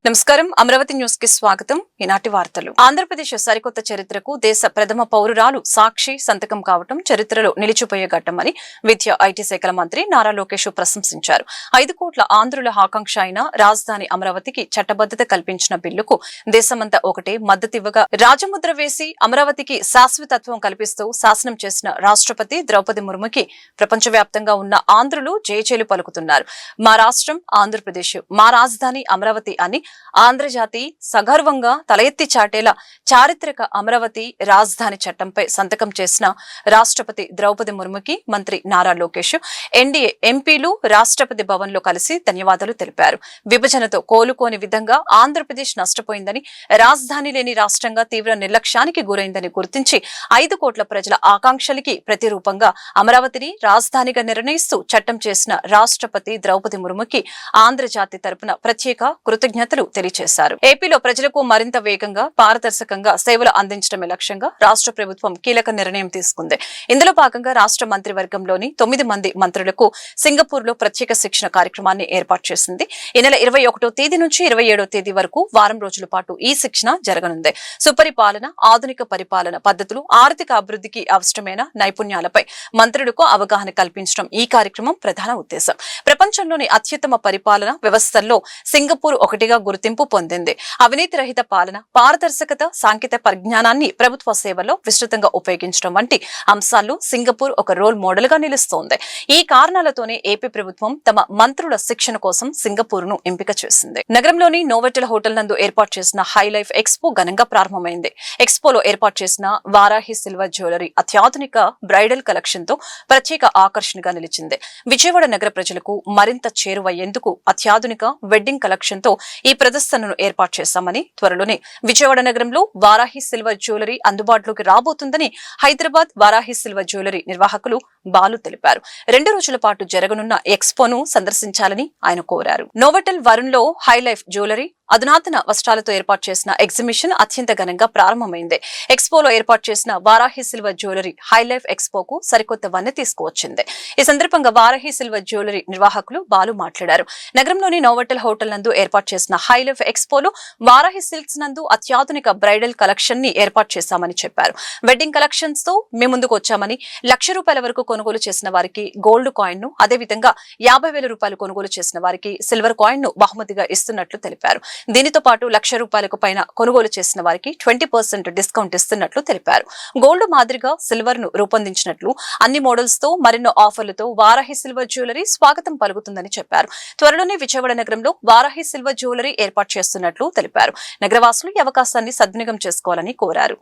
నమస్కారం అమరావతి న్యూస్ కి స్వాగతం. ఈనాటి వార్తలు. ఆంధ్రప్రదేశ్ సరికొత్త చరిత్రకు దేశ ప్రథమ పౌరురాలు సాక్షి సంతకం కావటం చరిత్రలో నిలిచిపోయే ఘట్టమని విద్యా ఐటీ శాఖల మంత్రి నారా లోకేష్ ప్రశంసించారు. 5 కోట్ల ఆంధ్రుల ఆకాంక్ష అయిన రాజధాని అమరావతికి చట్టబద్దత కల్పించిన బిల్లుకు దేశమంతా ఒకటే మద్దతివ్వగా రాజముద్ర వేసి అమరావతికి శాశ్వతత్వం కల్పిస్తూ శాసనం చేసిన రాష్ట్రపతి ద్రౌపది ముర్ముకి ప్రపంచవ్యాప్తంగా ఉన్న ఆంధ్రులు జయచేలు పలుకుతున్నారు. మా రాష్ట్రం ఆంధ్రప్రదేశ్, మా రాజధాని అమరావతి అని ఆంధ్రజాతి సగర్వంగా తల ఎత్తి చాటేలా చారిత్రక అమరావతి రాజధాని చట్టంపై సంతకం చేసిన రాష్ట్రపతి ద్రౌపది ముర్ముకి మంత్రి నారా లోకేష్, ఎన్డీఏ ఎంపీలు రాష్ట్రపతి భవన్ లో కలిసి ధన్యవాదాలు తెలిపారు. విభజనతో కోలుకోని విధంగా ఆంధ్రప్రదేశ్ నష్టపోయిందని, రాజధాని లేని రాష్ట్రంగా తీవ్ర నిర్లక్ష్యానికి గురైందని గుర్తించి 5 కోట్ల ప్రజల ఆకాంక్షలకి ప్రతిరూపంగా అమరావతిని రాజధానిగా నిర్ణయిస్తూ చట్టం చేసిన రాష్ట్రపతి ద్రౌపది ముర్ముకి ఆంధ్రజాతి తరపున ప్రత్యేక కృతజ్ఞతలు తెలియజేశారు. ఏపీలో ప్రజలకు మరింత వేగంగా, పారదర్శకంగా సేవలు అందించడమే లక్ష్యంగా రాష్ట్ర ప్రభుత్వం కీలక నిర్ణయం తీసుకుంది. ఇందులో భాగంగా రాష్ట్ర మంత్రివర్గంలోని 9 మంది మంత్రులకు సింగపూర్ లో ప్రత్యేక శిక్షణ కార్యక్రమాన్ని ఏర్పాటు చేసింది. ఈ నెల 21వ తేదీ నుంచి 27వ తేదీ వరకు వారం రోజుల పాటు ఈ శిక్షణ జరగనుంది. సుపరిపాలన, ఆధునిక పరిపాలన పద్ధతులు, ఆర్థిక అభివృద్ధికి అవసరమైన నైపుణ్యాలపై మంత్రులకు అవగాహన కల్పించడం ఈ కార్యక్రమం ప్రధాన ఉద్దేశం. ప్రపంచంలోని అత్యుత్తమ పరిపాలన వ్యవస్థల్లో సింగపూర్ ఒకటిగా గుర్తింపు పొందింది. అవినీతి రహిత పాలన, పారదర్శకత, సాంకేతిక పరిజ్ఞానాన్ని ప్రభుత్వ సేవల్లో విస్తృతంగా ఉపయోగించడం వంటి అంశాల్లో సింగపూర్ ఒక రోల్ మోడల్ గా నిలుస్తోంది. ఈ కారణాలతోనే ఏపీ ప్రభుత్వం తమ మంత్రుల శిక్షణ కోసం సింగపూర్ ను ఎంపిక చేసింది. నగరంలోని నోవెటల్ హోటల్ నందు ఏర్పాటు చేసిన హై లైఫ్ ఎక్స్పో ఘనంగా ప్రారంభమైంది. ఎక్స్పోలో ఏర్పాటు చేసిన వారాహి సిల్వర్ జ్యువెలరీ అత్యాధునిక బ్రైడల్ కలెక్షన్ తో ప్రత్యేక ఆకర్షణగా నిలిచింది. విజయవాడ నగర ప్రజలకు మరింత చేరువయ్యేందుకు అత్యాధునిక వెడ్డింగ్ కలెక్షన్ తో ఈ ప్రదర్శనను ఏర్పాటు చేశామని, త్వరలోనే విజయవాడ నగరంలో వారాహి సిల్వర్ జ్యువెలరీ అందుబాటులోకి రాబోతుందని హైదరాబాద్ వారాహి సిల్వర్ జ్యువెలరీ నిర్వాహకులు బాలు తెలిపారు. 2 రోజుల పాటు జరగనున్న ఎక్స్పోను సందర్శించాలని ఆయన కోరారు. నోవెటల్ వరుణ్ లో హై లైఫ్ జ్యువెలరీ అధునాతన వస్త్రాలతో ఏర్పాటు చేసిన ఎగ్జిబిషన్ అత్యంత ఘనంగా ప్రారంభమైంది. ఎక్స్పోలో ఏర్పాటు చేసిన Varahi silver jewellery high life ఎక్స్పోకు సరికొత్త వన్నె తీసుకువచ్చింది. ఈ సందర్భంగా వారాహి సిల్వర్ జ్యువెలరీ నిర్వాహకులు బాలు మాట్లాడారు. నగరంలోని నోవెటల్ హోటల్ నందు ఏర్పాటు చేసిన హై లైఫ్ ఎక్స్పోలో వారాహి సిల్క్స్ నందు అత్యాధునిక బ్రైడల్ కలెక్షన్ ని ఏర్పాటు చేశామని చెప్పారు. వెడ్డింగ్ కలెక్షన్స్ తో మేము ముందుకు వచ్చామని, ₹1,00,000 వరకు కొనుగోలు చేసిన వారికి గోల్డ్ కాయిన్ ను, అదేవిధంగా ₹50,000 కొనుగోలు చేసిన వారికి సిల్వర్ కాయిన్ ను బహుమతిగా ఇస్తున్నట్లు తెలిపారు. దీనితో పాటు ₹1,00,000 పైన కొనుగోలు చేసిన వారికి 20% డిస్కౌంట్ ఇస్తున్నట్లు తెలిపారు. గోల్డ్ మాదిరిగా సిల్వర్ ను రూపొందించినట్లు, అన్ని మోడల్స్ తో మరెన్నో ఆఫర్లతో వారాహి సిల్వర్ జ్యువెలరీ స్వాగతం పలుకుతుందని చెప్పారు. త్వరలోనే విజయవాడ నగరంలో వారాహి సిల్వర్ జ్యువెలరీ ఏర్పాటు చేస్తున్నట్లు తెలిపారు. నగరవాసులు ఈ అవకాశాన్ని సద్వినియోగం చేసుకోవాలని కోరారు.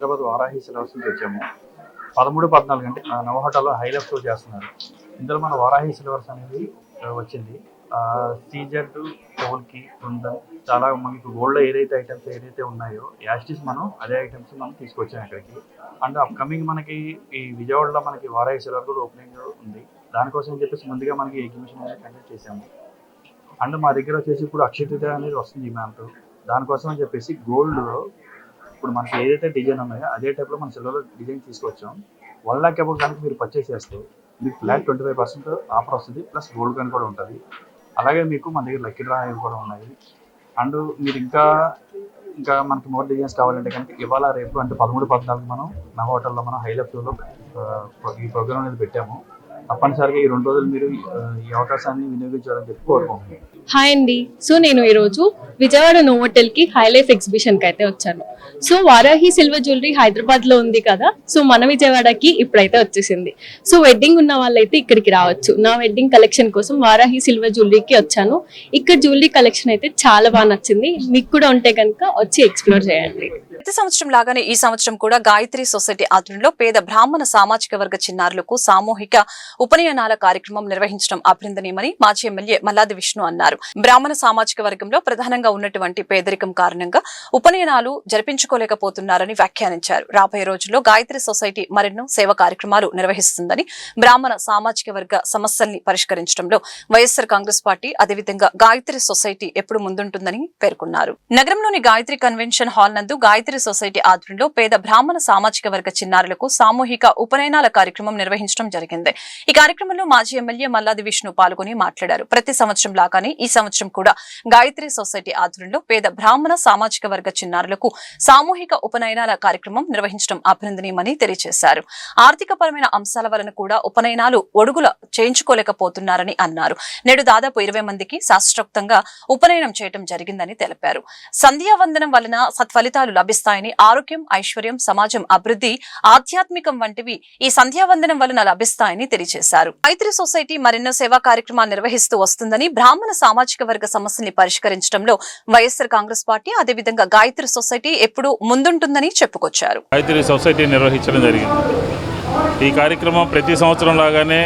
13-14 గంటల నవ హోటల్లో హైలైట్ షో చేస్తున్నారు. ఇందులో మన వారాహి సిల్వర్స్ అనేది వచ్చింది. సీజర్ టోల్కి ఉందా చాలా మనకి గోల్డ్లో ఏదైతే ఉన్నాయో యాస్టిస్ మనం అదే ఐటమ్స్ మనం తీసుకొచ్చాం ఇక్కడికి. అండ్ అప్కమింగ్ మనకి ఈ విజయవాడలో మనకి వారాహి సిల్వర్ కూడా ఓపెనింగ్ ఉంది. దానికోసం అని చెప్పేసి ముందుగా మనకి ఎగ్జిబిషన్ అనేది కండక్ట్ చేసాము. అండ్ మా దగ్గర వచ్చేసి ఇప్పుడు అక్షయ అనేది వస్తుంది ఈ మంత్. దానికోసం అని చెప్పేసి గోల్డ్లో ఇప్పుడు మనకి ఏదైతే డిజైన్ ఉన్నాయో అదే టైప్లో మన సిల్వర్లో డిజైన్ తీసుకొచ్చాం. 1 lakh అబౌవ్ కనుక మీరు పర్చేస్ చేస్తే మీకు ఫ్లాట్ 25% ఆఫర్ వస్తుంది, ప్లస్ గోల్డ్ కాయిన్ కూడా ఉంటుంది. అలాగే మీకు మన దగ్గర లక్కీ డ్రా అనేవి కూడా ఉన్నాయి. అండ్ మీరు ఇంకా మనకి మోర్ డిజైన్స్ కావాలంటే కనుక ఇవాళ రేపు అంటే 13-14 మనం నా హోటల్లో మనం హైలైట్ షోలో ఈ ప్రోగ్రామ్ అనేది పెట్టాము. తప్పనిసరిగా ఈ 2 రోజులు మీరు ఈ అవకాశాన్ని వినియోగించాలని చెప్పి కోరుకుంటున్నాను. హాయ్ అండి. సో నేను ఈరోజు విజయవాడ నోవోటెల్ కి హై లైఫ్ ఎగ్జిబిషన్ కి అయితే వచ్చాను. So Varahi silver jewellery Hyderabad లో ఉంది కదా, సో మన విజయవాడకి ఇప్పుడైతే వచ్చేసింది. సో వెడ్డింగ్ ఉన్న వాళ్ళైతే ఇక్కడికి రావచ్చు. నా వెడ్డింగ్ కలెక్షన్ కోసం వారాహి సిల్వర్ జ్యువెలరీకి వచ్చాను. ఇక్కడ జ్యువెలరీ కలెక్షన్ అయితే చాలా బాగా నచ్చింది. మీకు కూడా ఉంటే కనుక వచ్చి ఎక్స్ప్లోర్ చేయండి. ప్రతి సంవత్సరం లాగానే ఈ సంవత్సరం కూడా గాయత్రి సొసైటీ ఆధ్వర్యంలో పేద బ్రాహ్మణ సామాజిక వర్గ చిన్నారులకు సామూహిక ఉపనయనాల కార్యక్రమం నిర్వహించడం అభినందనీయమని మాజీ ఎమ్మెల్యే మల్లాది విష్ణు అన్నారు. బ్రాహ్మణ సామాజిక వర్గంలో ప్రధానంగా ఉన్నటువంటి పేదరికం కారణంగా ఉపనయనాలు జరిపించుకోలేకపోతున్నారని వ్యాఖ్యానించారు. రాబోయే రోజుల్లో గాయత్రి సొసైటీ మరెన్నో సేవా కార్యక్రమాలు నిర్వహిస్తుందని, బ్రాహ్మణ సామాజిక వర్గ సమస్యల్ని పరిష్కరించడంలో వైఎస్ఆర్ కాంగ్రెస్ పార్టీ అదేవిధంగా గాయత్రి సొసైటీ ఎప్పుడు ముందుంటుందని పేర్కొన్నారు. నగరంలోని గాయత్రి కన్వెన్షన్ హాల్ నందు గాయత్రి సొసైటీ ఆధ్వర్యంలో పేద బ్రాహ్మణ సామాజిక వర్గ చిన్నారులకు సామూహిక ఉపనయనాల కార్యక్రమం నిర్వహించడం జరిగింది. ఈ కార్యక్రమంలో మాజీ ఎమ్మెల్యే మల్లాది విష్ణు పాల్గొని మాట్లాడారు. ప్రతి సంవత్సరం లాగానే ఈ సంవత్సరం కూడా గాయత్రి సొసైటీ ఆధ్వర్యంలో పేద బ్రాహ్మణ సామాజిక వర్గ చిన్నారులకు సామూహిక ఉపనయనాల కార్యక్రమం నిర్వహించడం అభినందనీయమని తెలియజేశారు. ఆర్థిక పరమైన అంశాల వలన కూడా ఉపనయనాలు ఒడుగుల చేయించుకోలేకపోతున్నారని అన్నారు. నేడు దాదాపు 20 మందికి శాస్త్రోక్తంగా ఉపనయనం చేయడం జరిగిందని తెలిపారు. సంధ్యావందనం వలన సత్ఫలితాలు లభిస్తాయని, ఆరోగ్యం, ఐశ్వర్యం, సమాజం అభివృద్ధి, ఆధ్యాత్మికం వంటివి ఈ సంధ్యావందనం వలన లభిస్తాయని తెలియజేశారు. గాయత్రి సొసైటీ మరెన్నో సేవా కార్యక్రమాలు నిర్వహిస్తూ వస్తుందని, బ్రాహ్మణ సామాజిక వర్గ సమస్యల్ని పరిష్కరించడంలో వైఎస్ఆర్ కాంగ్రెస్ పార్టీ అదేవిధంగా గాయత్రి సొసైటీ ఎప్పుడూ ముందుంటుందని చెప్పుకొచ్చారు. గాయత్రి సొసైటీ నిర్వహించడం జరిగింది. ఈ కార్యక్రమం ప్రతి సంవత్సరం లాగానే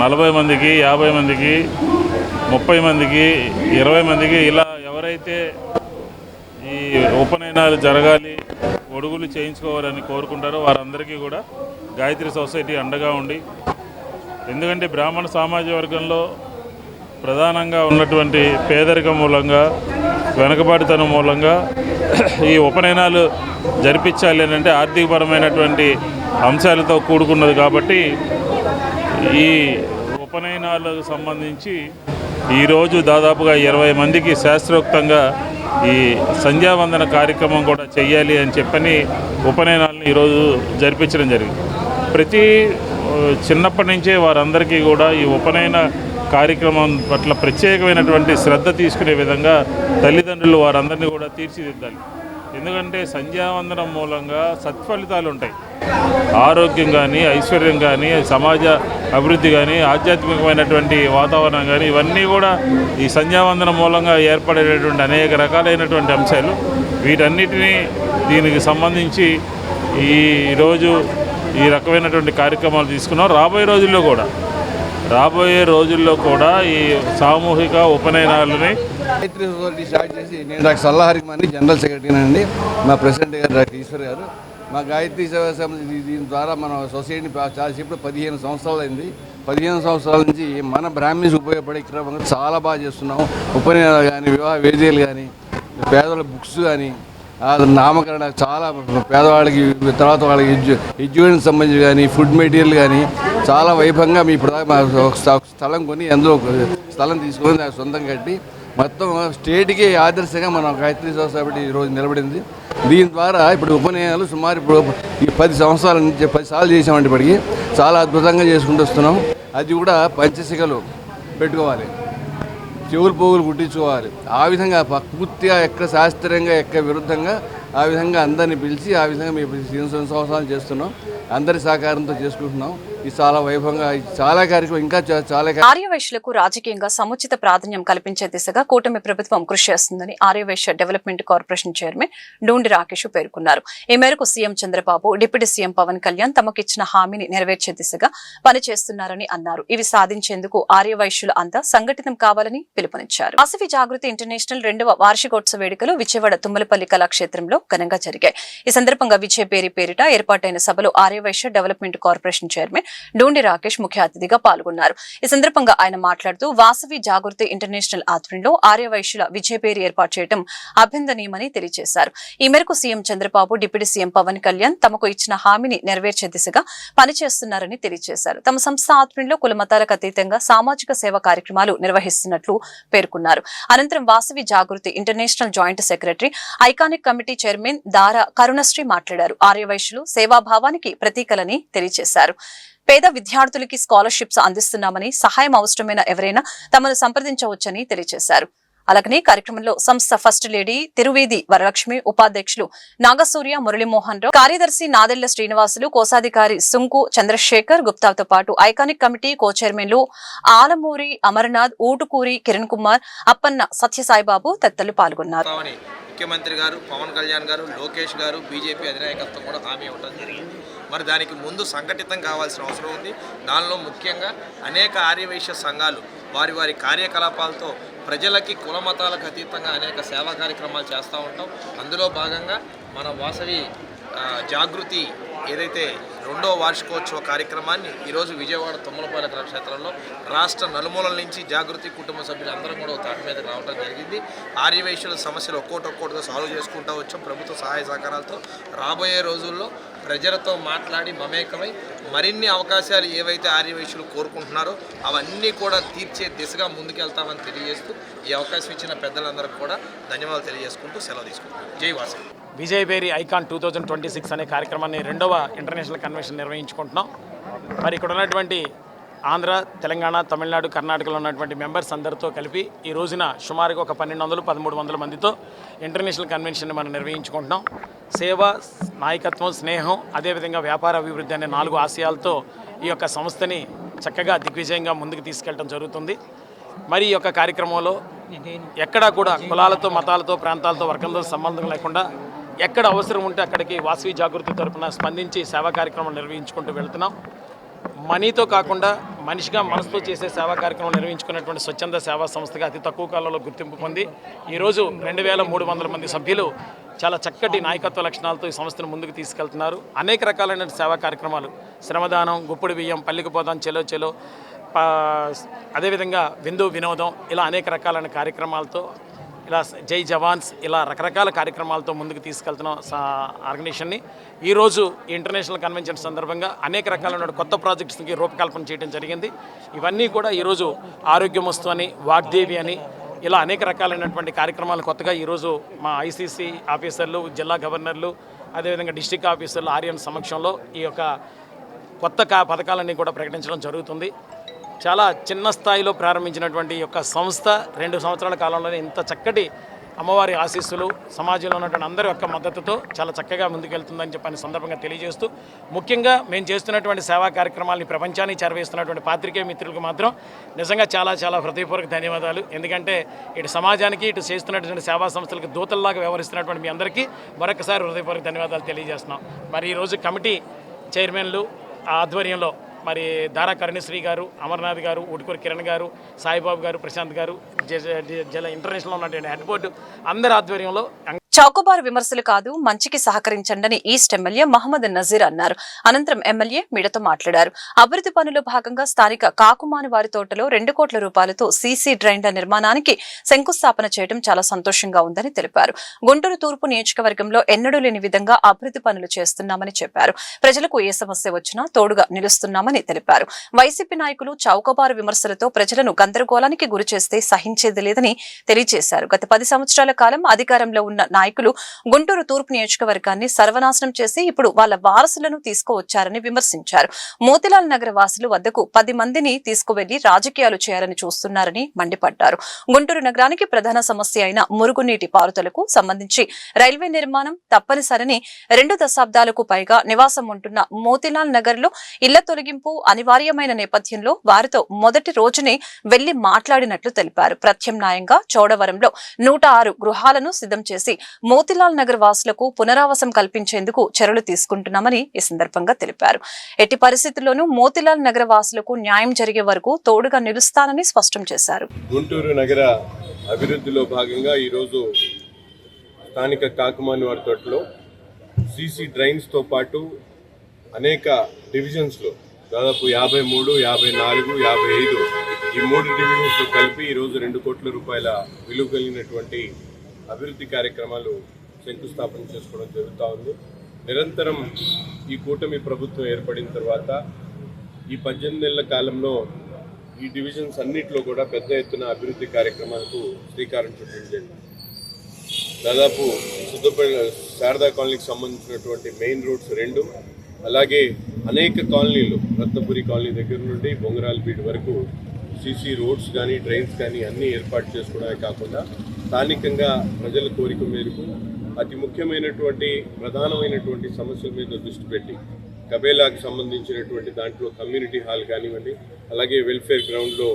40 మందికి, 50 మందికి, 30 మందికి, 20 మందికి ఇలా ఎవరైతే ఈ ఉపనయనాలు జరగాలి, ఒడుగులు చేయించుకోవాలని కోరుకుంటారో వారందరికీ కూడా గాయత్రి సొసైటీ అండగా ఉండి, ఎందుకంటే బ్రాహ్మణ సామాజిక వర్గంలో ప్రధానంగా ఉన్నటువంటి పేదరికం మూలంగా, వెనుకబాటుతనం మూలంగా ఈ ఉపనయనాలు జరిపించాలి అని అంటే ఆర్థికపరమైనటువంటి అంశాలతో కూడుకున్నది. కాబట్టి ఈ ఉపనయనాలకు సంబంధించి ఈరోజు దాదాపుగా 20 మందికి శాస్త్రోక్తంగా ఈ సంధ్యావందన కార్యక్రమం కూడా చెయ్యాలి అని చెప్పని ఉపనయనాలను ఈరోజు జరిపించడం జరిగింది. ప్రతి చిన్నప్పటి నుంచే వారందరికీ కూడా ఈ ఉపనయన కార్యక్రమం పట్ల ప్రత్యేకమైనటువంటి శ్రద్ధ తీసుకునే విధంగా తల్లిదండ్రులు వారందరినీ కూడా తీర్చిదిద్దాలి. ఎందుకంటే సంధ్యావందనం మూలంగా సత్ఫలితాలు ఉంటాయి. ఆరోగ్యం కానీ, ఐశ్వర్యం కానీ, సమాజ అభివృద్ధి కానీ, ఆధ్యాత్మికమైనటువంటి వాతావరణం కానీ, ఇవన్నీ కూడా ఈ సంధ్యావందనం మూలంగా ఏర్పడేటటువంటి అనేక రకాలైనటువంటి అంశాలు. వీటన్నిటినీ దీనికి సంబంధించి ఈరోజు ఈ రకమైనటువంటి కార్యక్రమాలు తీసుకున్నాం. రాబోయే రోజుల్లో కూడా ఈ సామూహిక ఉపనయనాలని గాయత్రి సొసైటీ స్టార్ట్ చేసి నేను డాక్టర్ సల్లాహరి మని జనరల్ సెక్రటరీ అండి. మా ప్రెసిడెంట్ గారు డాక్టర్ ఈశ్వర్ గారు. మా గాయత్రి సేవా సమితి దీని ద్వారా మన సొసైటీని ఇప్పుడు 15 సంవత్సరాలు అయింది. 15 సంవత్సరాల నుంచి మన బ్రాహ్మణ్స్ ఉపయోగపడే క్రమంగా చాలా బాగా చేస్తున్నాం. ఉపనయనాలు కానీ, వివాహ వేదికలు కానీ, పేదవాళ్ళ బుక్స్ కానీ, నామకరణ చాలా పేదవాళ్ళకి, తర్వాత వాళ్ళకి ఎడ్యుకేషన్ సంబంధించి కానీ, ఫుడ్ మెటీరియల్ కానీ చాలా వైభవంగా మీ ఇప్పుడు స్థలం కొని అందులో స్థలం తీసుకొని సొంతం కట్టి మొత్తం స్టేట్కి ఆదర్శంగా మన గాయత్రి సొసైటీ ఈరోజు నిలబడింది. దీని ద్వారా ఇప్పుడు ఉపనయనాలు సుమారు ఇప్పుడు ఈ 10 సంవత్సరాల నుంచి 10 సార్లు చేసామంటే ఇప్పటికి చాలా అద్భుతంగా చేసుకుంటూ వస్తున్నాం. అది కూడా పంచశిఖలు పెట్టుకోవాలి, చెవులు పోగులు కుట్టించుకోవాలి. ఆ విధంగా పూర్తిగా ఎక్క శాస్త్రీయంగా ఎక్క విరుద్ధంగా ఆ విధంగా అందరినీ పిలిచి ఆ విధంగా మేము 15 సంవత్సరాలు చేస్తున్నాం. అందరి సహకారంతో చేసుకుంటున్నాం. ఇది చాలా వైభవంగా చాలా కార్యక్రమం ఇంకా చాలా. ఆర్యవైశ్యులకు రాజకీయంగా సముచిత ప్రాధాన్యం కల్పించే దిశగా కూటమి ప్రభుత్వం కృషి చేస్తుందని Aryavaishya development corporation chairman Dundi Rakesh పేర్కొన్నారు. ఈ మేరకు CM Chandrababu, deputy CM Pawan Kalyan తమకిచ్చిన హామీని నెరవేర్చే దిశగా పనిచేస్తున్నారని అన్నారు. ఇవి సాధించేందుకు ఆర్యవైశ్యులు అంతా సంఘటితం కావాలని పిలుపునిచ్చారు. వాసవి జాగృతి ఇంటర్నేషనల్ 2వ వార్షికోత్సవ వేడుకలు విజయవాడ తుమ్మలపల్లి కళాక్షేత్రంలో ఘనంగా జరిగాయి. ఈ సందర్భంగా విజయ పేరిట ఏర్పాటైన సభలో Arya Vaishya development corporation chairman Dundi Rakesh ముఖ్య అతిథిగా పాల్గొన్నారు. ఈ సందర్భంగా ఆయన మాట్లాడుతూ వాసవి జాగృతి ఇంటర్నేషనల్ ఆధ్వర్యంలో ఆర్యవైశ్యుల విజయ పేరు ఏర్పాటు చేయడం అభినందనీయమని తెలియజేశారు. ఈ మేరకు CM Chandrababu, deputy CM Pawan Kalyan తమకు ఇచ్చిన హామీని నెరవేర్చే దిశగా పనిచేస్తున్నారని తెలియజేశారు. తమ సంస్థ ఆధ్వర్యంలో కుల మతాలకు అతీతంగా సామాజిక సేవా కార్యక్రమాలు నిర్వహిస్తున్నట్లు పేర్కొన్నారు. అనంతరం Vasavi Jagruthi international joint secretary, iconic committee chairman Dara Karunasri మాట్లాడారు. ఆర్యవైశ్యులు సేవాభావానికి ప్రతీకలని తెలియజేశారు. పేద విద్యార్థులకి స్కాలర్షిప్స్ అందిస్తున్నామని, సహాయం అవసరమైన ఎవరైనా తమను సంప్రదించవచ్చని తెలియజేశారు. అలాగనే కార్యక్రమంలో సంస్థ ఫస్ట్ లేడీ తిరువేది వరలక్ష్మి, ఉపాధ్యక్షులు నాగసూర్య, మురళీమోహన్ రావు, కార్యదర్శి నాదెళ్ల శ్రీనివాసులు, కోశాధికారి సుంకు చంద్రశేఖర్ గుప్తాతో పాటు ఐకానిక్ కమిటీ కో చైర్మన్లు ఆలమూరి అమర్నాథ్, ఊటుకూరి కిరణ్ కుమార్, అప్పన్న సత్యసాయిబాబు తదితరులు పాల్గొన్నారు. ముఖ్యమంత్రి గారు, పవన్ కళ్యాణ్ గారు, లోకేష్ గారు, బీజేపీ అధినాయకత్వం కూడా హామీ ఇవ్వడం జరిగింది. మరి దానికి ముందు సంఘటితం కావాల్సిన అవసరం ఉంది. దానిలో ముఖ్యంగా అనేక ఆర్యవైశ్య సంఘాలు వారి కార్యకలాపాలతో ప్రజలకి కుల మతాలకు అతీతంగా అనేక సేవా కార్యక్రమాలు చేస్తూ ఉంటాం. అందులో భాగంగా మన వాసవి జాగృతి ఏదైతే 2వ వార్షికోత్సవ కార్యక్రమాన్ని ఈరోజు విజయవాడ తుమ్మలపాలెం కళాక్షేత్రంలో రాష్ట్ర నలుమూలల నుంచి జాగృతి కుటుంబ సభ్యులు అందరం కూడా తాటి మీదకి రావడం జరిగింది. ఆర్యవైశ్యుల సమస్యలు ఒక్కొక్కటిగా సాల్వ్ చేసుకుంటూ వచ్చాం ప్రభుత్వ సహాయ సహకారాలతో. రాబోయే రోజుల్లో ప్రజలతో మాట్లాడి మమేకమై మరిన్ని అవకాశాలు ఏవైతే ఆర్యవైశ్యులు కోరుకుంటున్నారో అవన్నీ కూడా తీర్చే దిశగా ముందుకెళ్తామని తెలియజేస్తూ ఈ అవకాశం ఇచ్చిన పెద్దలందరికీ కూడా ధన్యవాదాలు తెలియజేసుకుంటూ సెలవు తీసుకుంటున్నాను. జై వాసవి. విజయ్ బేరీ ఐకాన్ 2026 అనే కార్యక్రమాన్ని 2వ ఇంటర్నేషనల్ కన్వెన్షన్ నిర్వహించుకుంటున్నాం. మరి ఇక్కడ ఉన్నటువంటి ఆంధ్ర, తెలంగాణ, తమిళనాడు, కర్ణాటకలో ఉన్నటువంటి మెంబర్స్ అందరితో కలిపి ఈ రోజున సుమారుగా ఒక 1200-1300 మందితో ఇంటర్నేషనల్ కన్వెన్షన్ని మనం నిర్వహించుకుంటున్నాం. సేవ, నాయకత్వం, స్నేహం, అదేవిధంగా వ్యాపార అభివృద్ధి అనే 4 ఆశయాలతో ఈ యొక్క సంస్థని చక్కగా దిగ్విజయంగా ముందుకు తీసుకెళ్ళడం జరుగుతుంది. మరి ఈ యొక్క కార్యక్రమంలో ఎక్కడా కూడా కులాలతో, మతాలతో, ప్రాంతాలతో, వర్గంతో సంబంధం లేకుండా ఎక్కడ అవసరం ఉంటే అక్కడికి వాసవి జాగృతి తరపున స్పందించి సేవా కార్యక్రమం నిర్వహించుకుంటూ వెళ్తున్నాం. మనీతో కాకుండా మనిషిగా మనసుతో చేసే సేవా కార్యక్రమం నిర్వహించుకున్నటువంటి స్వచ్ఛంద సేవా సంస్థగా అతి తక్కువ కాలంలో గుర్తింపు పొంది ఈరోజు 2300 మంది సభ్యులు చాలా చక్కటి నాయకత్వ లక్షణాలతో ఈ సంస్థను ముందుకు తీసుకెళ్తున్నారు. అనేక రకాలైన సేవా కార్యక్రమాలు, శ్రమదానం, గుప్పుడు బియ్యం, పల్లికి పోదాం, చెలో చెలో, అదేవిధంగా విందు వినోదం, ఇలా అనేక రకాలైన కార్యక్రమాలతో, ఇలా జై జవాన్స్, ఇలా రకరకాల కార్యక్రమాలతో ముందుకు తీసుకెళ్తున్న ఆర్గనైజేషన్ని ఈరోజు ఇంటర్నేషనల్ కన్వెన్షన్ సందర్భంగా అనేక రకాలైన కొత్త ప్రాజెక్ట్స్కి రూపకల్పన చేయడం జరిగింది. ఇవన్నీ కూడా ఈరోజు ఆరోగ్యమస్తు అని, వాగ్దేవి అని, ఇలా అనేక రకాలైనటువంటి కార్యక్రమాలు కొత్తగా ఈరోజు మా ఐసీసీ ఆఫీసర్లు, జిల్లా గవర్నర్లు, అదేవిధంగా డిస్ట్రిక్ట్ ఆఫీసర్లు ఆర్యన్ సమక్షంలో ఈ యొక్క కొత్త పథకాలన్నీ కూడా ప్రకటించడం జరుగుతుంది. చాలా చిన్న స్థాయిలో ప్రారంభించినటువంటి యొక్క సంస్థ 2 సంవత్సరాల కాలంలోనే ఇంత చక్కటి అమ్మవారి ఆశీస్సులు, సమాజంలో ఉన్నటువంటి అందరి యొక్క మద్దతుతో చాలా చక్కగా ముందుకెళ్తుందని చెప్పని సందర్భంగా తెలియజేస్తూ, ముఖ్యంగా మేము చేస్తున్నటువంటి సేవా కార్యక్రమాలని ప్రపంచానికి చేరవేస్తున్నటువంటి పాత్రికేయ మిత్రులకు మాత్రం నిజంగా చాలా చాలా హృదయపూర్వక ధన్యవాదాలు. ఎందుకంటే ఇటు సమాజానికి, ఇటు చేస్తున్నటువంటి సేవా సంస్థలకు దూతల్లాగా వ్యవహరిస్తున్నటువంటి మీ అందరికీ మరొకసారి హృదయపూర్వక ధన్యవాదాలు తెలియజేస్తున్నాం. మరి ఈరోజు కమిటీ చైర్మన్లు ఆధ్వర్యంలో మరి దారా కరుణశ్రీ గారు, అమర్నాథ్ గారు, ఉటుకూరు కిరణ్ గారు, సాయిబాబు గారు, ప్రశాంత్ గారు, ఇంటర్నేషనల్ ఉన్నటువంటి హెడ్ బోర్డు అందరి ఆధ్వర్యంలో చౌకబారు విమర్శలు కాదు, మంచికి సహకరించండి ఈస్ట్ ఎమ్మెల్యే మహమ్మద్ నజీర్ అన్నారు. అనంతరం ఎమ్మెల్యే మీడియాతో మాట్లాడారు. అభివృద్ధి పనుల్లో భాగంగా స్థానిక కాకుమాని వారి తోటలో 2 కోట్ల రూపాయలతో సీసీ డ్రైన్ల నిర్మాణానికి శంకుస్థాపన చేయడం చాలా సంతోషంగా ఉందని తెలిపారు. గుంటూరు తూర్పు నియోజకవర్గంలో ఎన్నడూ లేని విధంగా అభివృద్ధి పనులు చేస్తున్నామని చెప్పారు. ప్రజలకు ఏ సమస్య వచ్చినా తోడుగా నిలుస్తున్నామని తెలిపారు. వైసీపీ నాయకులు చౌకబారు విమర్శలతో ప్రజలను గందరగోళానికి గురి చేస్తే సహించేది లేదని తెలియజేశారు. గత 10 సంవత్సరాల కాలం అధికారంలో ఉన్న నాయకులు గుంటూరు తూర్పు నియోజకవర్గాన్ని సర్వనాశనం చేసి ఇప్పుడు వాళ్ళ వారసులను తీసుకువచ్చారని విమర్శించారు. మోతిలాల్ నగర వాసులు వద్దకు 10 మందిని తీసుకువెళ్లి రాజకీయాలు చేయాలని చూస్తున్నారని మండిపడ్డారు. గుంటూరు నగరానికి ప్రధాన సమస్య అయిన మురుగునీటి పారుదలకు సంబంధించి రైల్వే నిర్మాణం తప్పనిసరని 2 దశాబ్దాలకు పైగా నివాసం ఉంటున్న మోతిలాల్ నగర్ లో ఇళ్ల తొలగింపు అనివార్యమైన నేపథ్యంలో వారితో మొదటి రోజునే వెళ్లి మాట్లాడినట్లు తెలిపారు. ప్రత్యామ్నాయంగా చోడవరంలో 106 గృహాలను సిద్ధం చేసి మోతిలాల్ నగర్ వాసులకు పునరావాసం కల్పించేందుకు చర్యలు తీసుకుంటున్నామని ఈ సందర్భంగా తెలిపారు. ఎట్టి పరిస్థితుల్లోనూ మోతిలాల్ నగర వాసులకు న్యాయం జరిగే వరకు తోడుగా నిలుస్తానని స్పష్టం చేశారు. గుంటూరు నగర అభివృద్ధిలో భాగంగా ఈరోజు స్థానిక కాకుమాని వారి తోటలో సీసీ డ్రైన్స్ తో పాటు అనేక డివిజన్స్లో దాదాపు 53, 54, 55 ఈ 3 డివిజన్స్లో కలిపి ఈరోజు 2 కోట్ల రూపాయల విలువ కలిగినటువంటి అభివృద్ధి కార్యక్రమాలు శంకుస్థాపన చేసుకోవడం జరుగుతూ ఉంది. నిరంతరం ఈ కూటమి ప్రభుత్వం ఏర్పడిన తర్వాత ఈ 18 నెలల కాలంలో ఈ డివిజన్స్ అన్నింటిలో కూడా పెద్ద ఎత్తున అభివృద్ధి కార్యక్రమాలకు శ్రీకారం చుట్టడం జరిగింది. దాదాపు శారదా కాలనీకి సంబంధించినటువంటి మెయిన్ రోడ్స్ 2, అలాగే అనేక కాలనీలు రత్నపురి కాలనీ దగ్గర నుండి బొంగరాలపీట వరకు సీసీ రోడ్స్ కానీ డ్రైన్స్ కానీ అన్నీ ఏర్పాటు చేసుకోవడమే కాకుండా స్థానికంగా ప్రజల కోరిక మేరకు అతి ముఖ్యమైనటువంటి ప్రధానమైనటువంటి సమస్యల మీద దృష్టి పెట్టి కబేలాకు సంబంధించినటువంటి దాంట్లో కమ్యూనిటీ హాల్ కానివ్వండి, అలాగే వెల్ఫేర్ గ్రౌండ్లో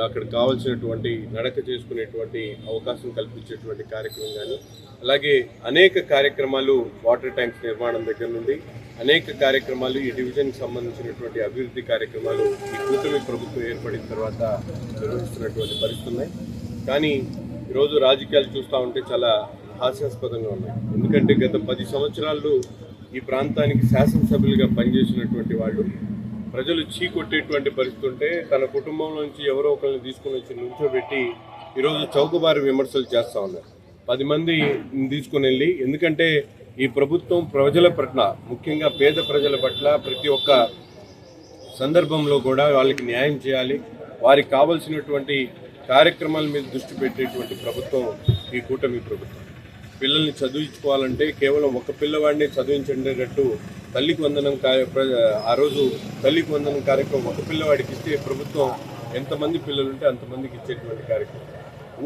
అక్కడ కావాల్సినటువంటి నడక చేసుకునేటువంటి అవకాశం కల్పించేటువంటి కార్యక్రమం కానీ, అలాగే అనేక కార్యక్రమాలు వాటర్ ట్యాంక్స్ నిర్మాణం దగ్గర నుండి అనేక కార్యక్రమాలు ఈ డివిజన్కి సంబంధించినటువంటి అభివృద్ధి కార్యక్రమాలు ఈ కూటమి ప్రభుత్వం ఏర్పడిన తర్వాత నిర్వహిస్తున్నటువంటి పరిస్థితులు ఉన్నాయి. కానీ ఈరోజు రాజకీయాలు చూస్తూ ఉంటే చాలా హాస్యాస్పదంగా ఉన్నాయి. ఎందుకంటే గత 10 సంవత్సరాలు ఈ ప్రాంతానికి శాసనసభ్యులుగా పనిచేసినటువంటి వాళ్ళు ప్రజలు చీకొట్టేటువంటి పరిస్థితి ఉంటే తన కుటుంబంలోంచి ఎవరో ఒకరిని తీసుకుని వచ్చి నుంచోబెట్టి ఈరోజు చౌకబారు విమర్శలు చేస్తూ ఉన్నారు. 10 మంది తీసుకుని వెళ్ళి, ఎందుకంటే ఈ ప్రభుత్వం ప్రజల పట్ల, ముఖ్యంగా పేద ప్రజల పట్ల ప్రతి ఒక్క సందర్భంలో కూడా వాళ్ళకి న్యాయం చేయాలి, వారికి కావలసినటువంటి కార్యక్రమాల మీద దృష్టి పెట్టేటువంటి ప్రభుత్వం ఈ కూటమి ప్రభుత్వం. పిల్లల్ని చదివించుకోవాలంటే కేవలం ఒక పిల్లవాడిని చదివించేటట్టు తల్లికి వందనం ఆ రోజు తల్లికి వందనం కార్యక్రమం ఒక పిల్లవాడికి ఇస్తే ప్రభుత్వం ఎంతమంది పిల్లలుంటే అంతమందికి ఇచ్చేటువంటి కార్యక్రమం.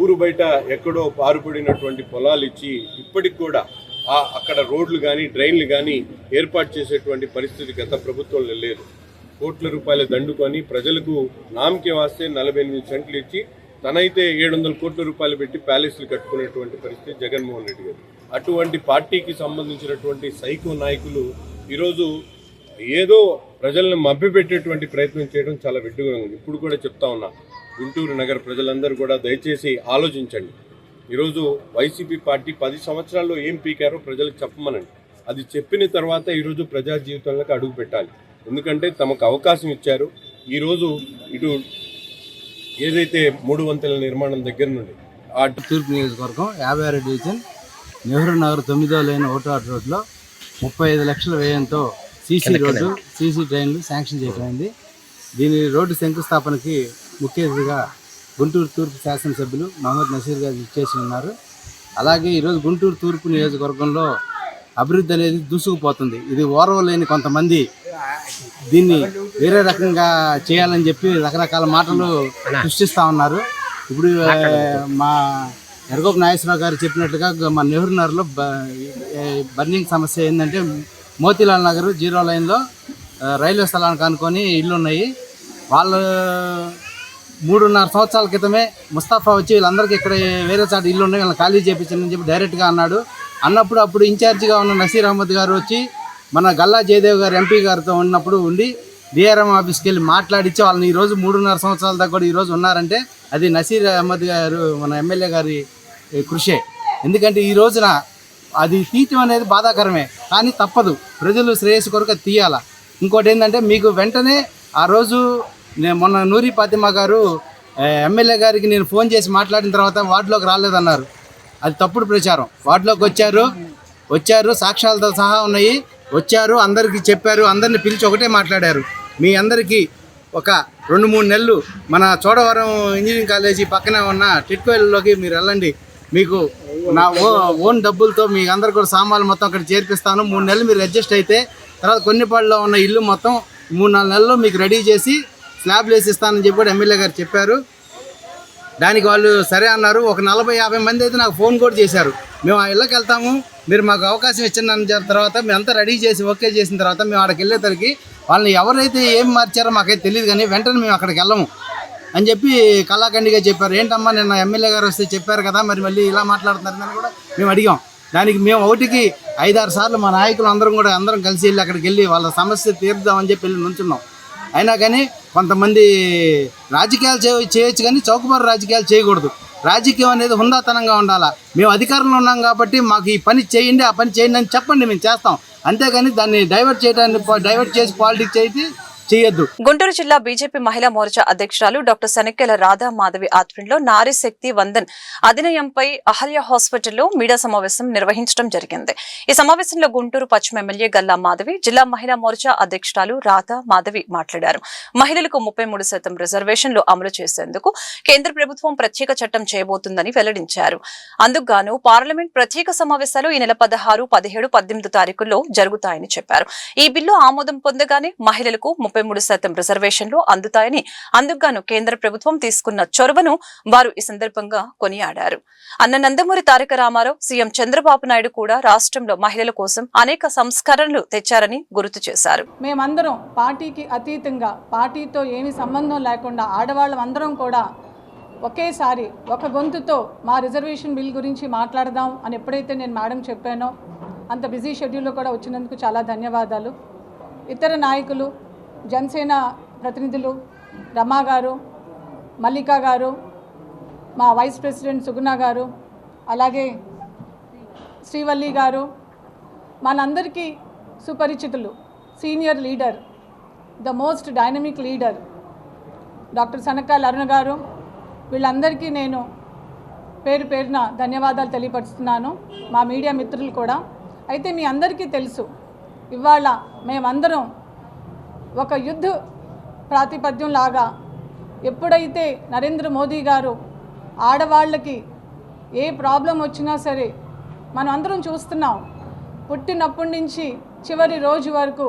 ఊరు బయట ఎక్కడో పారుపడినటువంటి పొలాలు ఇచ్చి ఇప్పటికి కూడా అక్కడ రోడ్లు కానీ డ్రైన్లు కానీ ఏర్పాటు చేసేటువంటి పరిస్థితి గత ప్రభుత్వంలో లేదు. కోట్ల రూపాయల దండుకొని ప్రజలకు నామకే వాస్తే 48 సెంట్లు ఇచ్చి తనైతే 700 కోట్ల రూపాయలు పెట్టి ప్యాలెస్లు కట్టుకునేటువంటి పరిస్థితి జగన్మోహన్ రెడ్డి గారు. అటువంటి పార్టీకి సంబంధించినటువంటి సైకో నాయకులు ఈరోజు ఏదో ప్రజలను మభ్యపెట్టేటువంటి ప్రయత్నం చేయడం చాలా విడ్డూగా ఉంది. ఇప్పుడు కూడా చెప్తా ఉన్నా, గుంటూరు నగర ప్రజలందరూ కూడా దయచేసి ఆలోచించండి. ఈరోజు వైసీపీ పార్టీ 10 సంవత్సరాల్లో ఏం పీకారో ప్రజలకు చెప్పమనండి. అది చెప్పిన తర్వాత ఈరోజు ప్రజా జీవితంలోకి అడుగు పెట్టాలి. ఎందుకంటే తమకు అవకాశం ఇచ్చారు. ఈరోజు ఇటు ఏదైతే 3 వంతెల నిర్మాణం దగ్గర నుండి తూర్పు నియోజకవర్గం 56 డివిజన్ నెహ్రూ నగర్ 9వ లైన్ 1 రోడ్లో 35 లక్షల వ్యయంతో సీసీ రోడ్డు, సీసీ డ్రైన్లు శాంక్షన్ చేయబడింది. దీని రోడ్డు శంకుస్థాపనకి ముఖ్య అతిథిగా గుంటూరు తూర్పు శాసనసభ్యులు మహమ్మద్ నసీర్ గారు ఇచ్చేసి ఉన్నారు. అలాగే ఈరోజు గుంటూరు తూర్పు నియోజకవర్గంలో అభివృద్ధి అనేది దూసుకుపోతుంది. ఇది ఓర్వలేని కొంతమంది దీన్ని వేరే రకంగా చేయాలని చెప్పి రకరకాల మాటలు సృష్టిస్తూ ఉన్నారు. ఇప్పుడు మా ఎర్గోపు నాగేశ్వరరావు గారు చెప్పినట్లుగా మా నెహ్రూ నగర్లో బర్నింగ్ సమస్య ఏంటంటే మోతీలాల్ నగర్ 0 లైన్లో రైల్వే స్థలానికి అనుకొని ఇళ్ళు ఉన్నాయి. వాళ్ళు 3.5 సంవత్సరాల క్రితమే ముస్తాఫా వచ్చి వీళ్ళందరికీ ఇక్కడ వేరే చాట ఇల్లు ఉన్నాయి, వీళ్ళని ఖాళీ చేయించండి చెప్పి డైరెక్ట్గా అన్నాడు. అప్పుడు ఇన్ఛార్జిగా ఉన్న నసీర్ అహ్మద్ గారు వచ్చి మన గల్లా జయదేవ్ గారు ఎంపీ గారితో ఉన్నప్పుడు ఉండి డిఆర్ఎం ఆఫీస్కి వెళ్ళి మాట్లాడించి వాళ్ళని ఈరోజు 3.5 సంవత్సరాల దాకా కూడా ఈరోజు ఉన్నారంటే అది నసీర్ అహ్మద్ గారు మన ఎమ్మెల్యే గారి కృషే. ఎందుకంటే ఈ రోజున అది తీయటం అనేది బాధాకరమే, కానీ తప్పదు, ప్రజలు శ్రేయస్సు కొరకు తీయాలా. ఇంకోటి ఏంటంటే మీకు వెంటనే ఆ రోజు మొన్న నూరి ఫాతిమా గారు ఎమ్మెల్యే గారికి నేను ఫోన్ చేసి మాట్లాడిన తర్వాత వార్డులోకి రాలేదన్నారు. అది తప్పుడు ప్రచారం. వార్డులోకి వచ్చారు, సాక్ష్యాలతో సహా ఉన్నాయి, వచ్చారు, అందరికీ చెప్పారు, అందరిని పిలిచి ఒకటే మాట్లాడారు. మీ అందరికీ ఒక 2-3 నెలలు మన చోడవరం ఇంజనీరింగ్ కాలేజీ పక్కనే ఉన్న టిట్కోయిల్లోకి మీరు వెళ్ళండి, మీకు నా ఓన్ డబ్బులతో మీకు అందరు కూడా సామాన్లు మొత్తం అక్కడ చేర్పిస్తాను, 3 నెలలు మీరు అడ్జస్ట్ అయితే తర్వాత కొన్నిపాడులో ఉన్న ఇల్లు మొత్తం 3-4 నెలల్లో మీకు రెడీ చేసి స్లాబ్లు వేసి ఇస్తానని చెప్పి కూడా ఎమ్మెల్యే గారు చెప్పారు. దానికి వాళ్ళు సరే అన్నారు. ఒక 40-50 మంది అయితే నాకు ఫోన్ కూడా చేశారు, మేము ఆ ఇళ్ళకి వెళ్తాము, మీరు మాకు అవకాశం ఇచ్చిన తర్వాత మేము అంతా రెడీ చేసి ఓకే చేసిన తర్వాత మేము అక్కడికి వెళ్ళేసరికి వాళ్ళని ఎవరైతే ఏం మార్చారో మాకైతే తెలియదు, కానీ వెంటనే మేము అక్కడికి వెళ్ళము అని చెప్పి కళాఖండిగా చెప్పారు. ఏంటమ్మా నిన్న ఎమ్మెల్యే గారు వస్తే చెప్పారు కదా, మరి మళ్ళీ ఇలా మాట్లాడుతున్నారని కూడా మేము అడిగాం. దానికి మేము 1-6 సార్లు మా నాయకులు అందరం కలిసి వెళ్ళి అక్కడికి వెళ్ళి వాళ్ళ సమస్య తీర్దామని చెప్పి వెళ్ళి నుంచున్నాం. అయినా కానీ కొంతమంది రాజకీయాలు చేయొచ్చు, కానీ చౌకబారు రాజకీయాలు చేయకూడదు. రాజకీయం అనేది హుందాతనంగా ఉండాలా. మేము అధికారంలో ఉన్నాం కాబట్టి మాకు ఈ పని చేయండి, ఆ పని చేయండి అని చెప్పండి, మేము చేస్తాం. అంతేగాని దాన్ని డైవర్ట్ చేసి పాలిటిక్స్ అయితే చేయొద్దు. గుంటూరు జిల్లా బీజేపీ మహిళా మోర్చా అధ్యక్షురాలు డాక్టర్ శనక్కెల రాధా మాధవి ఆధ్వర్యంలో నారీ శక్తి వందన్ అధినయంపై అహల్య హాస్పిటల్లో మీడియా సమావేశం నిర్వహించడం జరిగింది. ఈ సమావేశంలో గుంటూరు పశ్చిమ ఎమ్మెల్యే గల్లా మాధవి, జిల్లా మహిళా మోర్చా అధ్యక్షురాలు రాధా మాధవి మాట్లాడారు. మహిళలకు 33% రిజర్వేషన్లు అమలు చేసేందుకు కేంద్ర ప్రభుత్వం ప్రత్యేక చట్టం చేయబోతుందని వెల్లడించారు. అందుకుగాను పార్లమెంట్ ప్రత్యేక సమావేశాలు ఈ నెల 16, 17, 18 తారీఖుల్లో జరుగుతాయని చెప్పారు. ఈ బిల్లు ఆమోదం పొందగానే మహిళలకు 33% రిజర్వేషన్లు అందుతాయని, అందుకుగాను కేంద్ర ప్రభుత్వం తీసుకున్న చొరవను వారు ఈ సందర్భంగా కొనియాడారు. అన్న నందమూరి తారక రామారావు, సీఎం చంద్రబాబు నాయుడు కూడా రాష్ట్రంలో మహిళల కోసం అనేక సంస్కరణలు తెచ్చారని గుర్తు చేశారు. మేమందరం పార్టీకి అతీతంగా, పార్టీతో ఏమీ సంబంధం లేకుండా ఆడవాళ్ళం అందరం కూడా ఒకేసారి ఒక గొంతుతో మా రిజర్వేషన్ బిల్ గురించి మాట్లాడదాం అని ఎప్పుడైతే నేను మేడం చెప్పానో, అంత బిజీ షెడ్యూల్లో కూడా వచ్చినందుకు చాలా ధన్యవాదాలు. ఇతర నాయకులు, జనసేన ప్రతినిధులు రమా గారు, మల్లికా గారు, మా వైస్ ప్రెసిడెంట్ సుగుణ గారు, అలాగే శ్రీవల్లి గారు, మనందరికీ సుపరిచితులు, senior leader, the most dynamic leader doctor Sanakala Aruna గారు, వీళ్ళందరికీ నేను పేరు పేరున ధన్యవాదాలు తెలియపరుస్తున్నాను, మా మీడియా మిత్రులు కూడా. అయితే మీ అందరికీ తెలుసు, ఇవాళ మేమందరం ఒక యుద్ధ ప్రాతిపద్యం లాగా ఎప్పుడైతే నరేంద్ర మోదీ గారు ఆడవాళ్ళకి ఏ ప్రాబ్లం వచ్చినా సరే మనం అందరం చూస్తున్నాం, పుట్టినప్పటి నుంచి చివరి రోజు వరకు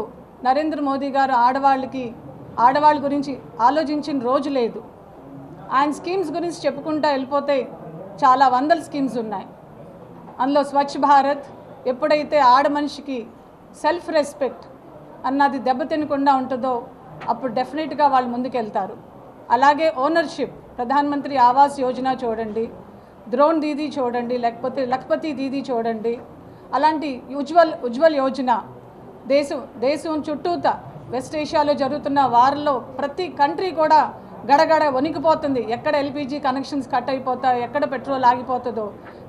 నరేంద్ర మోదీ గారు ఆడవాళ్ళ గురించి ఆలోచించిన రోజు లేదు. ఆయన స్కీమ్స్ గురించి చెప్పుకుంటూ వెళ్ళిపోతే చాలా వందల స్కీమ్స్ ఉన్నాయి. అందులో స్వచ్ఛ భారత్, ఎప్పుడైతే ఆడ మనిషికి సెల్ఫ్ రెస్పెక్ట్ అన్నది దెబ్బతినకుండా ఉంటుందో అప్పుడు డెఫినెట్గా వాళ్ళు ముందుకెళ్తారు. అలాగే ఓనర్షిప్, ప్రధానమంత్రి ఆవాస్ యోజన చూడండి, ద్రోణ్ దీదీ చూడండి, లేకపోతే లఖపతి దీదీ చూడండి, అలాంటి ఉజ్వల్ యోజన దేశం చుట్టూత వెస్ట్ ఏషియాలో జరుగుతున్న వారిలో ప్రతి కంట్రీ కూడా గడగడ వణికిపోతుంది. ఎక్కడ ఎల్పిజి కనెక్షన్స్ కట్ అయిపోతాయి, ఎక్కడ పెట్రోల్ ఆగిపోతుందో.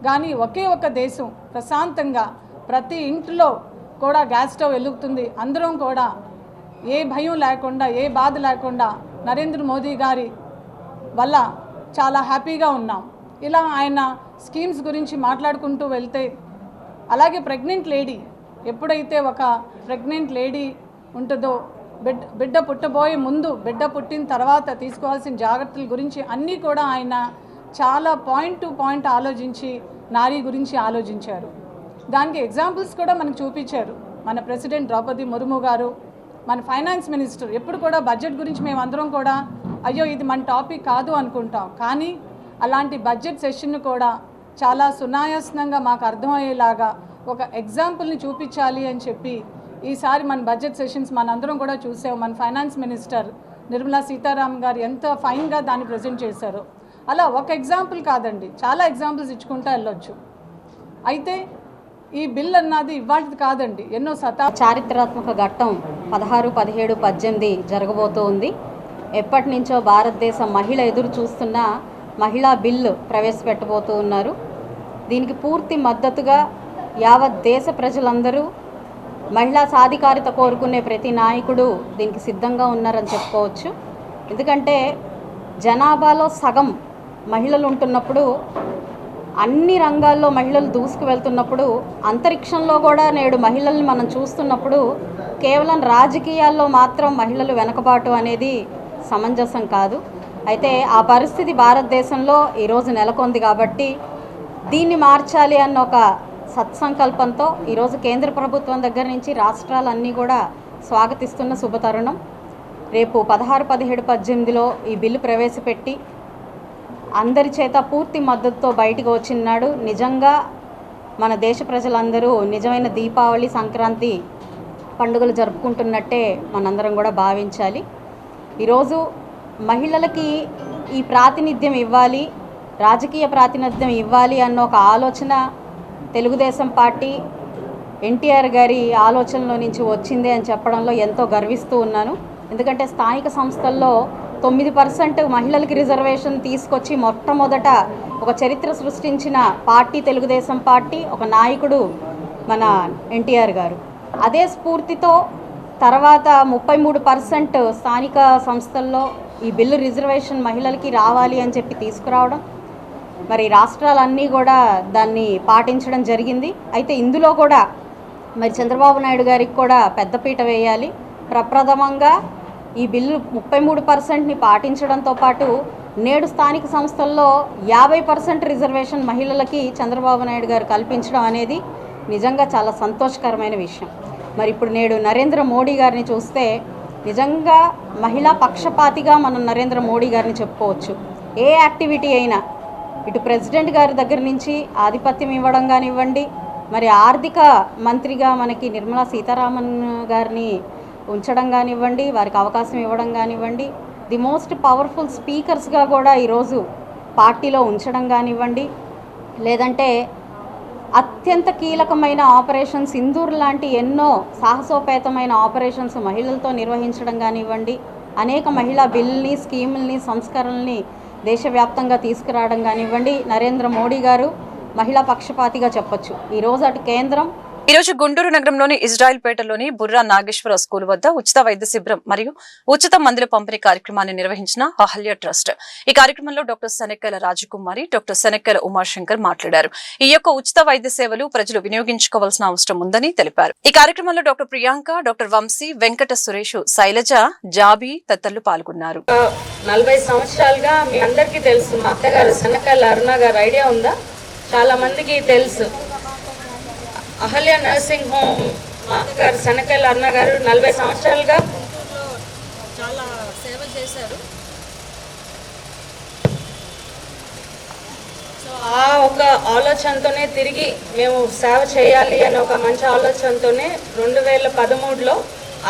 కానీ ఒకే ఒక దేశం ప్రశాంతంగా ప్రతి ఇంట్లో కూడా గ్యాస్ స్టవ్ వెలుగుతుంది. అందరం కూడా ఏ భయం లేకుండా, ఏ బాధ లేకుండా నరేంద్ర మోదీ గారి వల్ల చాలా హ్యాపీగా ఉన్నాం. ఇలా ఆయన స్కీమ్స్ గురించి మాట్లాడుకుంటూ వెళ్తే, అలాగే ప్రెగ్నెంట్ లేడీ, ఎప్పుడైతే ఒక ప్రెగ్నెంట్ లేడీ ఉంటుందో బిడ్డ పుట్టబోయే ముందు, బిడ్డ పుట్టిన తర్వాత తీసుకోవాల్సిన జాగ్రత్తల గురించి అన్నీ కూడా ఆయన చాలా పాయింట్ టు పాయింట్ ఆలోచించి నారీ గురించి ఆలోచించారు. దానికి ఎగ్జాంపుల్స్ కూడా మనకు చూపించారు. మన ప్రెసిడెంట్ ద్రౌపది ముర్ము గారు, మన ఫైనాన్స్ మినిస్టర్ ఎప్పుడు కూడా బడ్జెట్ గురించి మేమందరం కూడా అయ్యో ఇది మన టాపిక్ కాదు అనుకుంటాం, కానీ అలాంటి బడ్జెట్ సెషన్ను కూడా చాలా సునాయాసంగా మాకు అర్థమయ్యేలాగా ఒక ఎగ్జాంపుల్ని చూపించాలి అని చెప్పి ఈసారి మన బడ్జెట్ సెషన్స్ మనందరం కూడా చూసాం. మన ఫైనాన్స్ మినిస్టర్ నిర్మలా సీతారామన్ గారు ఎంత ఫైన్గా దాన్ని ప్రజెంట్ చేశారో. అలా ఒక ఎగ్జాంపుల్ కాదండి, చాలా ఎగ్జాంపుల్స్ ఇచ్చుకుంటూ వెళ్ళొచ్చు. అయితే ఈ బిల్ అన్నది ఇవాళది కాదండి, ఎన్నో చారిత్రాత్మక ఘట్టం 16, 17, 18 జరగబోతూ ఉంది. ఎప్పటి నుంచో భారతదేశ మహిళ ఎదురు చూస్తున్న మహిళా బిల్లు ప్రవేశపెట్టబోతూ ఉన్నారు. దీనికి పూర్తి మద్దతుగా యావత్ దేశ ప్రజలందరూ, మహిళా సాధికారిత కోరుకునే ప్రతి నాయకుడు దీనికి సిద్ధంగా ఉన్నారని చెప్పుకోవచ్చు. ఎందుకంటే జనాభాలో సగం మహిళలు ఉంటున్నప్పుడు, అన్ని రంగాల్లో మహిళలు దూసుకు వెళ్తున్నప్పుడు, అంతరిక్షంలో కూడా నేడు మహిళల్ని మనం చూస్తున్నప్పుడు, కేవలం రాజకీయాల్లో మాత్రం మహిళలు వెనకబాటు అనేది సమంజసం కాదు. అయితే ఆ పరిస్థితి భారతదేశంలో ఈరోజు నెలకొంది. కాబట్టి దీన్ని మార్చాలి అన్న ఒక సత్సంకల్పంతో ఈరోజు కేంద్ర ప్రభుత్వం దగ్గర నుంచి రాష్ట్రాలన్నీ కూడా స్వాగతిస్తున్న శుభతరుణం. రేపు 16, 17, 18లో ఈ బిల్లు ప్రవేశపెట్టి అందరి చేత పూర్తి మద్దతుతో బయటకు వచ్చినాడు నిజంగా మన దేశ ప్రజలందరూ నిజమైన దీపావళి, సంక్రాంతి పండుగలు జరుపుకుంటున్నట్టే మనందరం కూడా భావించాలి. ఈరోజు మహిళలకి ఈ ప్రాతినిధ్యం ఇవ్వాలి, రాజకీయ ప్రాతినిధ్యం ఇవ్వాలి అన్న ఒక ఆలోచన తెలుగుదేశం పార్టీ ఎన్టీఆర్ గారి ఆలోచనలో నుంచి వచ్చింది అని చెప్పడంలో ఎంతో గర్విస్తూ ఉన్నాను. ఎందుకంటే స్థానిక సంస్థల్లో 9% మహిళలకి రిజర్వేషన్ తీసుకొచ్చి మొట్టమొదట ఒక చరిత్ర సృష్టించిన పార్టీ తెలుగుదేశం పార్టీ, ఒక నాయకుడు మన ఎన్టీఆర్ గారు. అదే స్ఫూర్తితో తర్వాత 33% స్థానిక సంస్థల్లో ఈ బిల్లు రిజర్వేషన్ మహిళలకి రావాలి అని చెప్పి తీసుకురావడం, మరి రాష్ట్రాలన్నీ కూడా దాన్ని పాటించడం జరిగింది. అయితే ఇందులో కూడా మరి చంద్రబాబు నాయుడు గారికి కూడా పెద్దపీట వేయాలి. ప్రప్రథమంగా ఈ బిల్లు 33%ని పాటించడంతో పాటు నేడు స్థానిక సంస్థల్లో 50% రిజర్వేషన్ మహిళలకి చంద్రబాబు నాయుడు గారు కల్పించడం అనేది నిజంగా చాలా సంతోషకరమైన విషయం. మరి ఇప్పుడు నేడు నరేంద్ర మోడీ గారిని చూస్తే నిజంగా మహిళా పక్షపాతిగా మనం నరేంద్ర మోడీ గారిని చెప్పుకోవచ్చు. ఏ యాక్టివిటీ అయినా ఇటు ప్రెసిడెంట్ గారి దగ్గర నుంచి ఆధిపత్యం ఇవ్వడం కానివ్వండి, మరి ఆర్థిక మంత్రిగా మనకి నిర్మలా సీతారామన్ గారిని ఉంచడం కానివ్వండి, వారికి అవకాశం ఇవ్వడం కానివ్వండి, ది మోస్ట్ పవర్ఫుల్ స్పీకర్స్గా కూడా ఈరోజు పార్టీలో ఉంచడం కానివ్వండి, లేదంటే అత్యంత కీలకమైన ఆపరేషన్ సింధూర్ లాంటి ఎన్నో సాహసోపేతమైన ఆపరేషన్స్ మహిళలతో నిర్వహించడం కానివ్వండి, అనేక మహిళా బిల్లుల్ని, స్కీముల్ని, సంస్కరణల్ని దేశవ్యాప్తంగా తీసుకురావడం కానివ్వండి, నరేంద్ర మోడీ గారు మహిళా పక్షపాతిగా చెప్పొచ్చు. ఈరోజు అటు కేంద్రం ఈ రోజు గుంటూరు నగరంలోని ఇజ్రాయిల్పేటలోని బుర్రా నాగేశ్వర స్కూల్ వద్ద ఉచిత వైద్య శిబిరం మరియు ఉచిత మందుల పంపిణీ కార్యక్రమాన్ని నిర్వహించిన అహల్య ట్రస్ట్. ఈ కార్యక్రమంలో డాక్టర్ శనక్కెల రాజకుమారి, డాక్టర్ శనక్కెల ఉమాశంకర్ మాట్లాడారు. ఈ యొక్క ఉచిత వైద్య సేవలు ప్రజలు వినియోగించుకోవాల్సిన అవసరం ఉందని తెలిపారు. ఈ కార్యక్రమంలో డాక్టర్ ప్రియాంక, డాక్టర్ వంశీ, వెంకట సురేష్, శైలజ, జాబి తదితరులు పాల్గొన్నారు. 40 సంవత్సరాలుగా మీ అందరికీ తెలుసు, మా అత్తగారు శనక్కెల అరుణ గారు ఐడియా ఉందా? చాలా మందికి తెలుసు. అహల్య నర్సింగ్ హోమ్ మా అత్తగారు శనక్కెల అరుణ గారు 40 సంవత్సరాలుగా గుంటూరులో చాలా సేవ చేశారు. సో ఆ ఒక ఆలోచనతోనే తిరిగి మేము సేవ చేయాలి అనే ఒక మంచి ఆలోచనతోనే 2013లో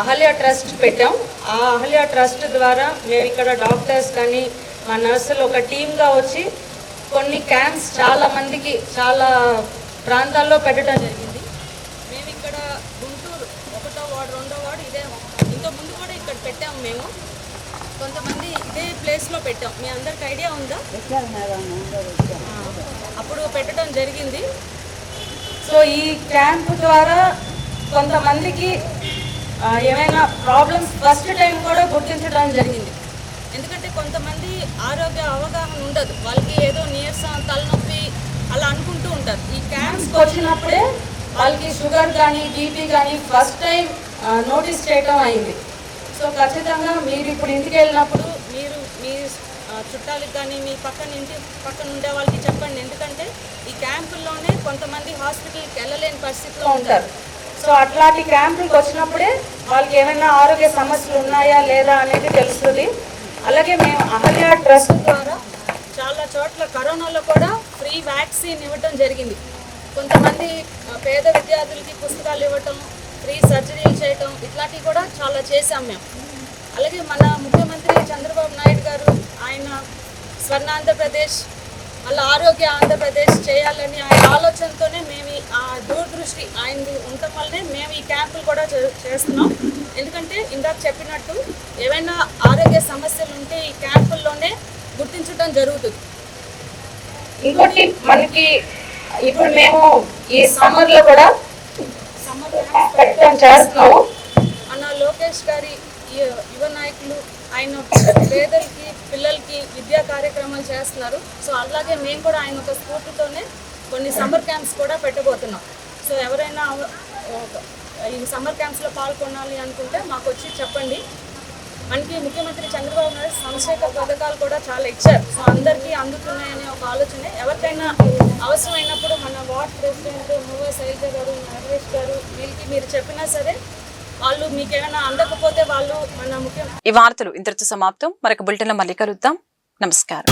అహల్య ట్రస్ట్ పెట్టాం. ఆ అహల్య ట్రస్ట్ ద్వారా మేము ఇక్కడ డాక్టర్స్ కానీ మా నర్సులు ఒక టీమ్గా వచ్చి కొన్ని క్యాంప్స్ చాలా మందికి చాలా ప్రాంతాల్లో పెట్టడం జరిగింది. మేము ఇక్కడ గుంటూరు 1వ వార్డు 2వ వార్డు ఇదే ఇంతకుముందు కూడా ఇక్కడ పెట్టాము. మేము కొంతమంది ఇదే ప్లేస్లో పెట్టాం. మీ అందరికి ఐడియా ఉందా? అప్పుడు పెట్టడం జరిగింది. సో ఈ క్యాంప్ ద్వారా కొంతమందికి ఏమైనా ప్రాబ్లమ్స్ ఫస్ట్ టైం కూడా గుర్తించడం జరిగింది. ఎందుకంటే కొంతమంది ఆరోగ్య అవగాహన ఉండదు, వాళ్ళకి ఏదో నీరసం, తలనొప్పి అలా అనుకుంటూ ఉంటారు. ఈ క్యాంప్స్కి వచ్చినప్పుడే వాళ్ళకి షుగర్ కానీ బీపీ కానీ ఫస్ట్ టైం నోటీస్ చేయడం అయింది. సో ఖచ్చితంగా మీరు ఇప్పుడు ఇంటికి వెళ్ళినప్పుడు మీరు మీ చుట్టాలకు కానీ మీ పక్కన ఉండే వాళ్ళకి చెప్పండి. ఎందుకంటే ఈ క్యాంపుల్లోనే కొంతమంది హాస్పిటల్కి వెళ్ళలేని పరిస్థితిలో ఉంటారు. సో అట్లాంటి క్యాంపులకు వచ్చినప్పుడే వాళ్ళకి ఏమైనా ఆరోగ్య సమస్యలు ఉన్నాయా లేదా అనేది తెలుస్తుంది. అలాగే మేము అహల్య ట్రస్ట్ ద్వారా చాలా చోట్ల కరోనాలో కూడా ఫ్రీ వ్యాక్సిన్ ఇవ్వటం జరిగింది. కొంతమంది పేద విద్యార్థులకి పుస్తకాలు ఇవ్వటం, ఫ్రీ సర్జరీలు చేయటం, ఇట్లాంటివి కూడా చాలా చేశాం మేము. అలాగే మన ముఖ్యమంత్రి చంద్రబాబు నాయుడు గారు ఆయన స్వర్ణ ఆంధ్రప్రదేశ్, మళ్ళీ ఆరోగ్య ఆంధ్రప్రదేశ్ చేయాలని ఆయన ఆలోచనతోనే మేము ఆ దూరదృష్టి ఆయనది ఉండటం వల్లనే మేము ఈ క్యాంపులు కూడా చేస్తున్నాం. ఎందుకంటే ఇందాక చెప్పినట్టు ఏమైనా ఆరోగ్య సమస్యలు ఉంటే ఈ క్యాంపుల్లోనే గుర్తించడం జరుగుతుంది. ఇంకోటి మనకి ఇప్పుడు మేము ఈ సమ్మర్లో కూడా పెట్టడం చేస్తున్నాము. మన లోకేష్ గారి యువ నాయకులు ఆయన పేదలకి పిల్లలకి విద్యా కార్యక్రమాలు చేస్తున్నారు. సో అలాగే మేము కూడా ఆయన ఒక స్ఫూర్తితోనే కొన్ని సమ్మర్ క్యాంప్స్ కూడా పెట్టబోతున్నాం. సో ఎవరైనా ఈ సమ్మర్ క్యాంప్స్లో పాల్గొనాలి అనుకుంటే మాకు వచ్చి చెప్పండి. మనకి ముఖ్యమంత్రి చంద్రబాబు నాయుడు సంక్షేమ పథకాలు కూడా చాలా ఇచ్చారు. సో అందరికీ అందుతున్నాయనే ఒక ఆలోచనే. ఎవరికైనా అవసరమైనప్పుడు మన వార్డ్ ప్రెసిడెంట్ మూవా శైలజ గారు, నరేష్ గారు వీళ్ళకి మీరు చెప్పినా సరే వాళ్ళు మీకేమైనా అందకపోతే వాళ్ళు మన ఈ వార్తలు ఇంతటితో సమాప్తం. మరొక బులెటిన్లో మళ్ళీ కలుద్దాం. నమస్కారం.